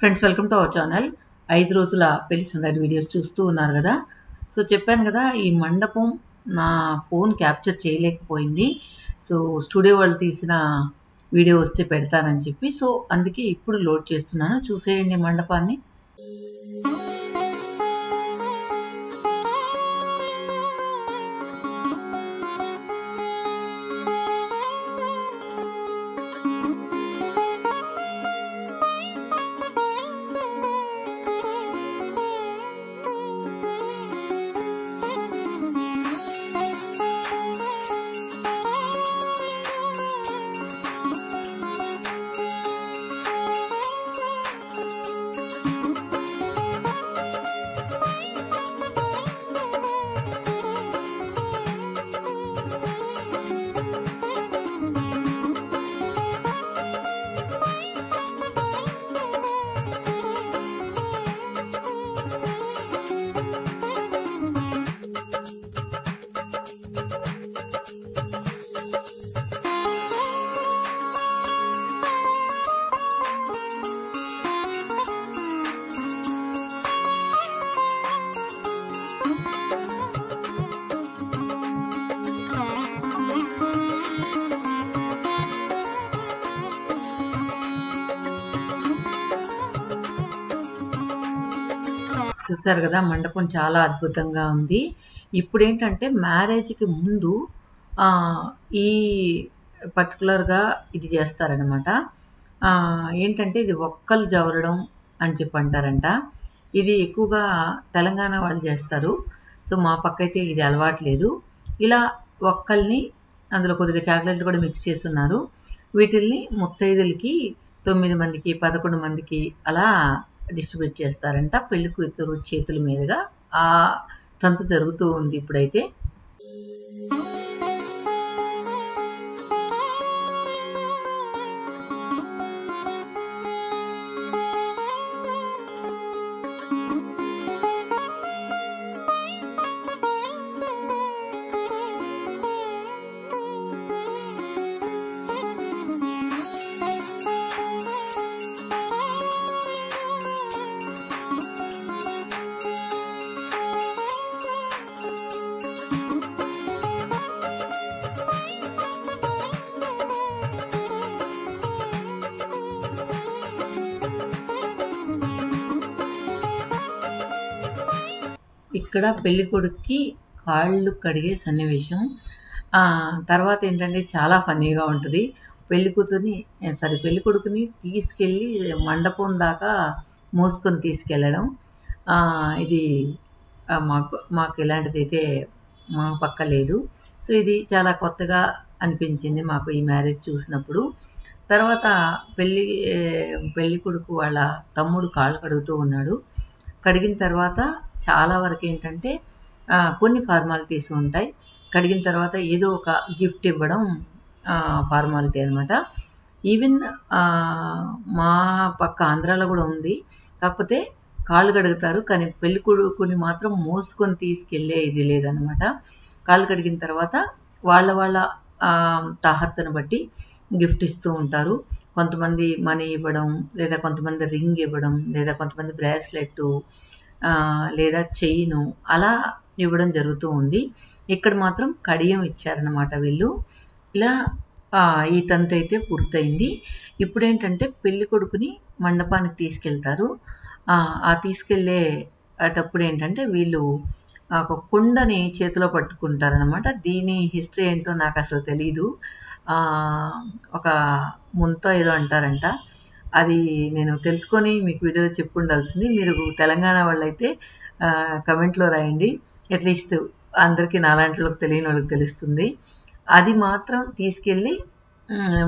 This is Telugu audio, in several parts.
Friends welcome to our channel. 5 రోజుల పెళ్లి సందడి వీడియోస్ చూస్తూ ఉన్నారు కదా. సో చెప్పాను కదా, ఈ మండపం నా ఫోన్ క్యాప్చర్ చేయలేకపోయింది. సో స్టూడియో వాళ్ళు తీసిన వీడియో వస్తే పెడతానని చెప్పి, సో అందుకే ఇప్పుడు లోడ్ చేస్తున్నాను. చూసేయండి మండపాన్ని. చూసారు కదా, మండపం చాలా అద్భుతంగా ఉంది. ఇప్పుడు ఏంటంటే మ్యారేజ్కి ముందు ఈ పర్టికులర్గా ఇది చేస్తారనమాట. ఏంటంటే ఇది ఒక్కలు జవరడం అని చెప్పి అంటారంట. ఇది ఎక్కువగా తెలంగాణ వాళ్ళు చేస్తారు. సో మా పక్క అయితే ఇది అలవాట్లేదు. ఇలా ఒక్కల్ని అందులో కొద్దిగా చాక్లెట్లు కూడా మిక్స్ చేస్తున్నారు. వీటిల్ని ముత్తైదులకి 9 మందికి 11 మందికి అలా డిస్ట్రిబ్యూట్ చేస్తారంట. పెళ్లి కూతురు చేతుల మీదుగా ఆ తంతు జరుగుతూ ఉంది ఇప్పుడైతే. ఇక్కడ పెళ్లి కొడుక్కి కాళ్ళు కడిగే సన్నివేశం. తర్వాత ఏంటంటే చాలా ఫన్నీగా ఉంటుంది. పెళ్లి కొడుకుని తీసుకెళ్ళి మండపం దాకా మోసుకొని తీసుకెళ్ళడం. ఇది మాకు ఇలాంటిది అయితే మా పక్క లేదు. సో ఇది చాలా కొత్తగా అనిపించింది మాకు ఈ మ్యారేజ్ చూసినప్పుడు. తర్వాత పెళ్లి కొడుకు వాళ్ళ తమ్ముడు కాళ్ళు కడుగుతూ ఉన్నాడు. కడిగిన తర్వాత చాలా వరకు ఏంటంటే కొన్ని ఫార్మాలిటీస్ ఉంటాయి. కడిగిన తర్వాత ఏదో ఒక గిఫ్ట్ ఇవ్వడం ఫార్మాలిటీ అనమాట. ఈవెన్ మా పక్క ఆంధ్రాలో కూడా ఉంది. కాకపోతే కాళ్ళు కడుగుతారు, కానీ పెళ్లి కొడుకుని మాత్రం మోసుకొని తీసుకెళ్ళే ఇది లేదనమాట. కాళ్ళు కడిగిన తర్వాత వాళ్ళ తాహత్తును బట్టి గిఫ్ట్ ఇస్తూ ఉంటారు. కొంతమంది మనీ ఇవ్వడం, లేదా కొంతమంది రింగ్ ఇవ్వడం, లేదా కొంతమంది బ్రాస్లెట్, లేదా చైను అలా ఇవ్వడం జరుగుతూ ఉంది. ఇక్కడ మాత్రం కడియం ఇచ్చారనమాట వీళ్ళు. ఇలా ఈ తంతు అయితే పూర్తయింది. ఇప్పుడు ఏంటంటే పెళ్లి కొడుకుని మండపానికి తీసుకెళ్తారు. ఆ తీసుకెళ్ళేటప్పుడు ఏంటంటే వీళ్ళు ఒక కుండని చేతిలో పట్టుకుంటారనమాట. దీని హిస్టరీ ఏంటో నాకు అసలు తెలీదు. ఒక ముంతో ఏదో అంటారంట. అది నేను తెలుసుకొని మీకు వీడియోలో చెప్పు ఉండాల్సింది. మీరు తెలంగాణ వాళ్ళైతే కమెంట్లో రాయండి. అట్లీస్ట్ అందరికీ నాలాంటి వాళ్ళకి తెలియని వాళ్ళకి తెలుస్తుంది. అది మాత్రం తీసుకెళ్ళి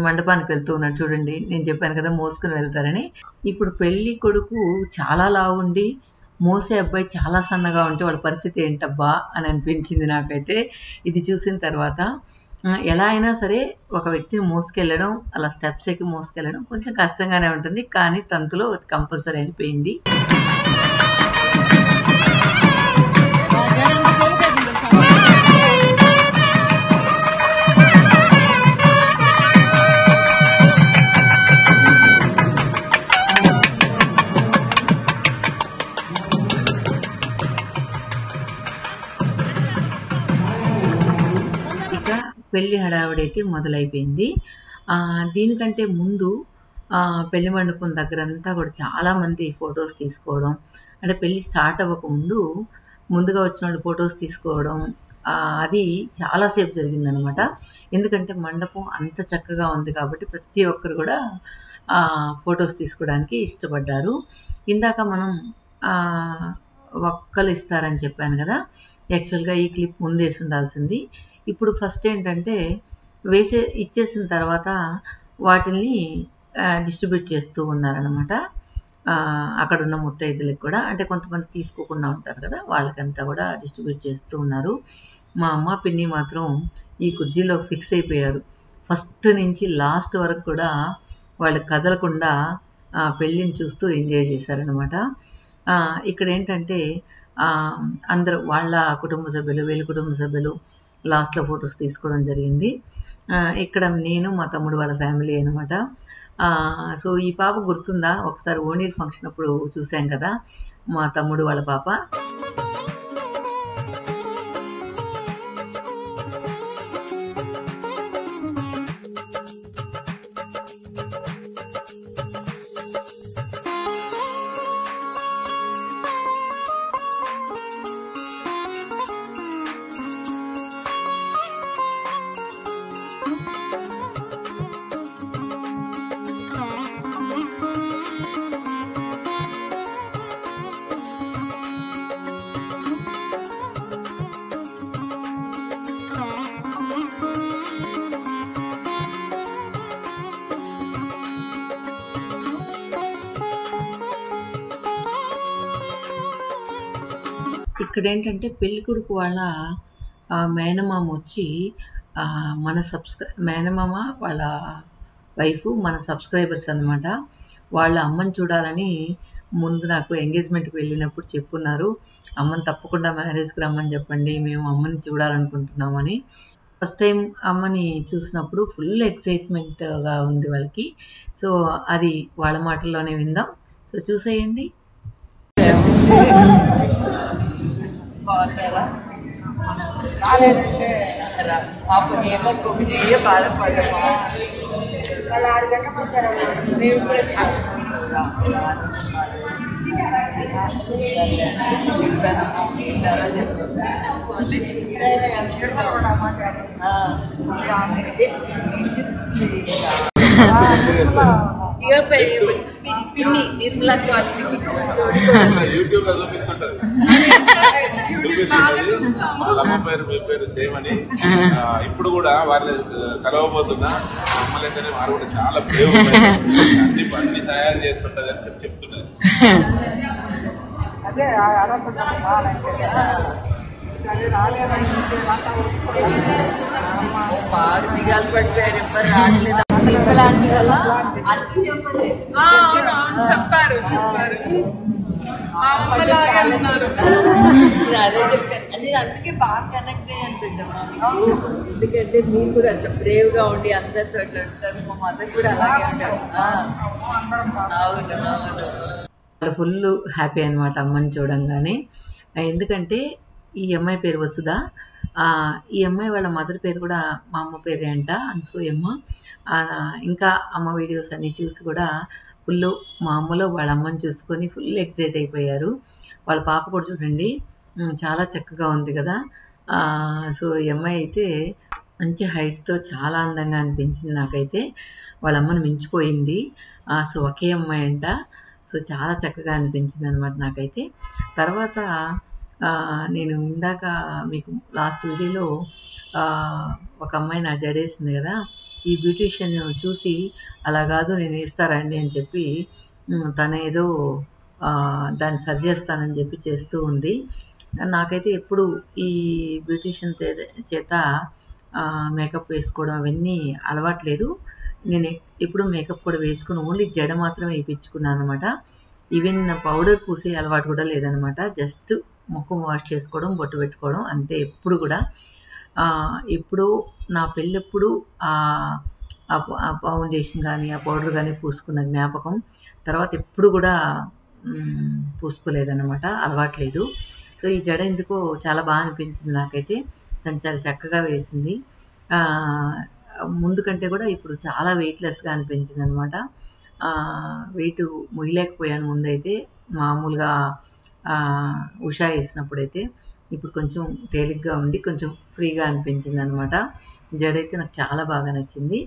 మండపానికి వెళ్తూ ఉన్నాడు. చూడండి, నేను చెప్పాను కదా మోసుకుని వెళ్తారని. ఇప్పుడు పెళ్లి కొడుకు చాలా లావు ఉండి మోసే అబ్బాయి చాలా సన్నగా ఉంటే వాళ్ళ పరిస్థితి ఏంటబ్బా అని అనిపించింది నాకైతే ఇది చూసిన తర్వాత. ఎలా అయినా సరే ఒక వ్యక్తిని మోసుకెళ్ళడం, అలా స్టెప్స్ ఎక్కి మోసుకెళ్ళడం కొంచెం కష్టంగానే ఉంటుంది, కానీ తంతులో కంపల్సరీ అయిపోయింది. పెళ్లి హడావిడైతే మొదలైపోయింది. దీనికంటే ముందు పెళ్లి మండపం దగ్గరంతా కూడా చాలామంది ఫొటోస్ తీసుకోవడం, అంటే పెళ్లి స్టార్ట్ అవ్వకముందు ముందుగా వచ్చిన వాళ్ళు ఫొటోస్ తీసుకోవడం, అది చాలాసేపు జరిగిందనమాట. ఎందుకంటే మండపం అంత చక్కగా ఉంది కాబట్టి ప్రతి ఒక్కరు కూడా ఫొటోస్ తీసుకోవడానికి ఇష్టపడ్డారు. ఇందాక మనం ఒక్కలు ఇస్తారని చెప్పాను కదా, యాక్చువల్గా ఈ క్లిప్ ముందేసి ఉండాల్సింది. ఇప్పుడు ఫస్ట్ ఏంటంటే ఇచ్చేసిన తర్వాత వాటిని డిస్ట్రిబ్యూట్ చేస్తూ ఉన్నారనమాట. అక్కడ ఉన్న ముత్తైదులకు కూడా, అంటే కొంతమంది తీసుకోకుండా ఉంటారు కదా, వాళ్ళకంతా కూడా డిస్ట్రిబ్యూట్ చేస్తూ ఉన్నారు. మా అమ్మ పిన్ని మాత్రం ఈ కుర్జీలో ఫిక్స్ అయిపోయారు. ఫస్ట్ నుంచి లాస్ట్ వరకు కూడా వాళ్ళు కదలకుండా పెళ్ళిని చూస్తూ ఎంజాయ్ చేశారనమాట. ఇక్కడ ఏంటంటే అందరూ వాళ్ళ కుటుంబ సభ్యులు, వీళ్ళ కుటుంబ సభ్యులు లాస్ట్లో ఫొటోస్ తీసుకోవడం జరిగింది. ఇక్కడ నేను, మా తమ్ముడు వాళ్ళ ఫ్యామిలీ అనమాట. సో ఈ పాప గుర్తుందా, ఒకసారి ఓణీల్ ఫంక్షన్ అప్పుడు చూసాం కదా, మా తమ్ముడు వాళ్ళ పాప. ఇక్కడ ఏంటంటే పెళ్ళికొడుకు వాళ్ళ మేనమామ వచ్చి మేనమామ వాళ్ళ వైఫ్ మన సబ్స్క్రైబర్స్ అనమాట. వాళ్ళ అమ్మని చూడాలని ముందు నాకు ఎంగేజ్మెంట్కి వెళ్ళినప్పుడు చెప్పున్నారు. అమ్మని తప్పకుండా మ్యారేజ్కి రమ్మని చెప్పండి, మేము అమ్మని చూడాలనుకుంటున్నామని. ఫస్ట్ టైం అమ్మని చూసినప్పుడు ఫుల్ ఎక్సైట్మెంట్గా ఉంది వాళ్ళకి. సో అది వాళ్ళ మాటల్లోనే విందాం. సో చూసేయండి. బాగుంటారా? పాపం ఏమో బాధపడమా, వాళ్ళు 6 గంటలకు వచ్చారు. మేము కూడా పిన్ని నిర్మలాకి వాళ్ళకి యూట్యూబ్ లో చూపిస్తుంటది. వాళ్ళ పేరు మీ పేరు సేమ్ అని ఇప్పుడు కూడా వాళ్ళు కలవబోతున్నా అమ్మలంటేనే వారు కూడా చాలా బ్రేవ్, అన్ని తయారు చేస్తుంటది అని చెప్తున్నారు. అదే బాగా దిగాలు పడిపోయారు, ఎవరు రావట్లేదు. చెప్పారు అదే చెప్పాను. నేను అందుకే బాగా కనెక్ట్ అయ్యాను బిడ్డమ్మా మీకు. ఎందుకంటే మీరు కూడా అట్లా బ్రేవ్ గా ఉండి అందరితో అట్లా ఉంటారు. మా మదర్ కూడా అలాగే ఉంటారు. అవును అవును, ఫుల్ హ్యాపీ అనమాట అమ్మని చూడంగానే. ఎందుకంటే ఈ అమ్మాయి పేరు వసుధ. ఈ అమ్మాయి వాళ్ళ మదర్ పేరు కూడా మా అమ్మ పేరే అంట, అనసూయమ్మ. ఇంకా అమ్మ వీడియోస్ అన్ని చూసి కూడా ఫుల్ మా అమ్మలో వాళ్ళ అమ్మని చూసుకొని ఫుల్ ఎక్సైట్ అయిపోయారు. వాళ్ళ పాప కూడా చూడండి చాలా చక్కగా ఉంది కదా. సో ఈ అమ్మాయి అయితే మంచి హైట్తో చాలా అందంగా అనిపించింది నాకైతే. వాళ్ళ అమ్మని మించిపోయింది. సో ఒకే అమ్మాయి అంట. సో చాలా చక్కగా అనిపించింది అనమాట నాకైతే. తర్వాత నేను ఇందాక మీకు లాస్ట్ వీడియోలో ఒక అమ్మాయి నా జడేసింది కదా, ఈ బ్యూటీషియన్ చూసి అలా కాదు నేను వేస్తారండి అని చెప్పి తను ఏదో దాన్ని సరి చేస్తానని చెప్పి చేస్తూ ఉంది. నాకైతే ఎప్పుడు ఈ బ్యూటీషియన్ చేత మేకప్ వేసుకోవడం అవన్నీ అలవాట్లేదు. నేను ఎప్పుడు మేకప్ కూడా వేసుకుని ఓన్లీ జడ మాత్రమే వేయించుకున్నాను అనమాట. ఈవెన్ పౌడర్ పూసే అలవాటు కూడా లేదనమాట. జస్ట్ ముఖం వాష్ చేసుకోవడం, బొట్టు పెట్టుకోవడం అంతే. ఎప్పుడు కూడా ఎప్పుడు నా పెళ్ళెప్పుడు ఆ ఫౌండేషన్ కానీ ఆ పౌడర్ కానీ పూసుకున్న జ్ఞాపకం తర్వాత ఎప్పుడు కూడా పూసుకోలేదన్నమాట, అలవాట్లేదు. సో ఈ జడ ఎందుకో చాలా బాగా అనిపించింది నాకైతే. తను చాలా చక్కగా వేసింది. ముందు కంటే కూడా ఇప్పుడు చాలా వెయిట్‌లెస్‌గా అనిపించింది అనమాట. వెయిట్ మొయ్యలేకపోయాను ముందైతే మామూలుగా ఉషా ఏసినప్పుడైతే. ఇప్పుడు కొంచెం తేలిగ్గా ఉండి కొంచెం ఫ్రీగా అనిపించిందనమాట. జడైతే నాకు చాలా బాగా నచ్చింది.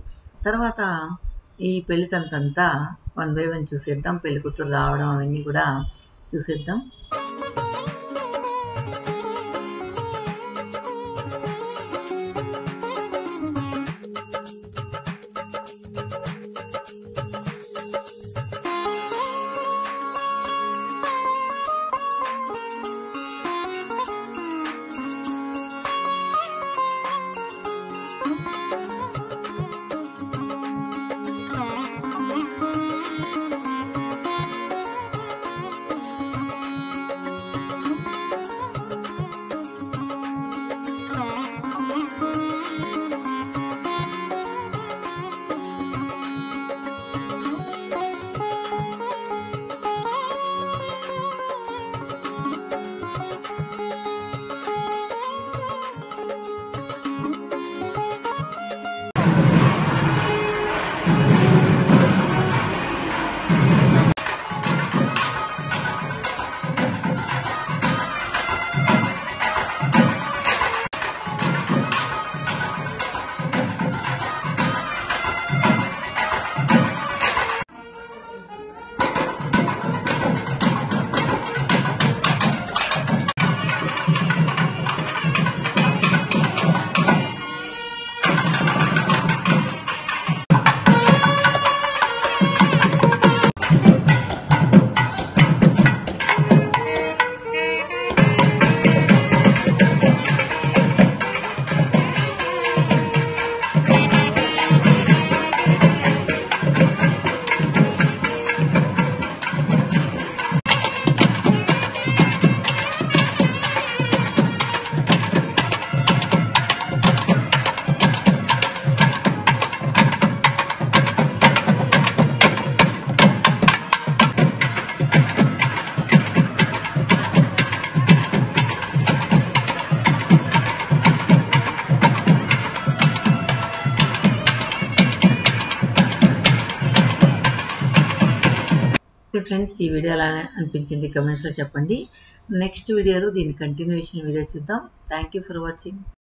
తర్వాత ఈ పెళ్లి తంతంతా వన్ బై వన్ చూసేద్దాం. పెళ్లి కూతురు రావడం అవన్నీ కూడా చూసేద్దాం. ఫ్రెండ్స్, ఈ వీడియో ఎలా అనిపించింది కామెంట్స్లో చెప్పండి. నెక్స్ట్ వీడియోలో దీని కంటిన్యూషన్ వీడియో చూద్దాం. Thank you for watching.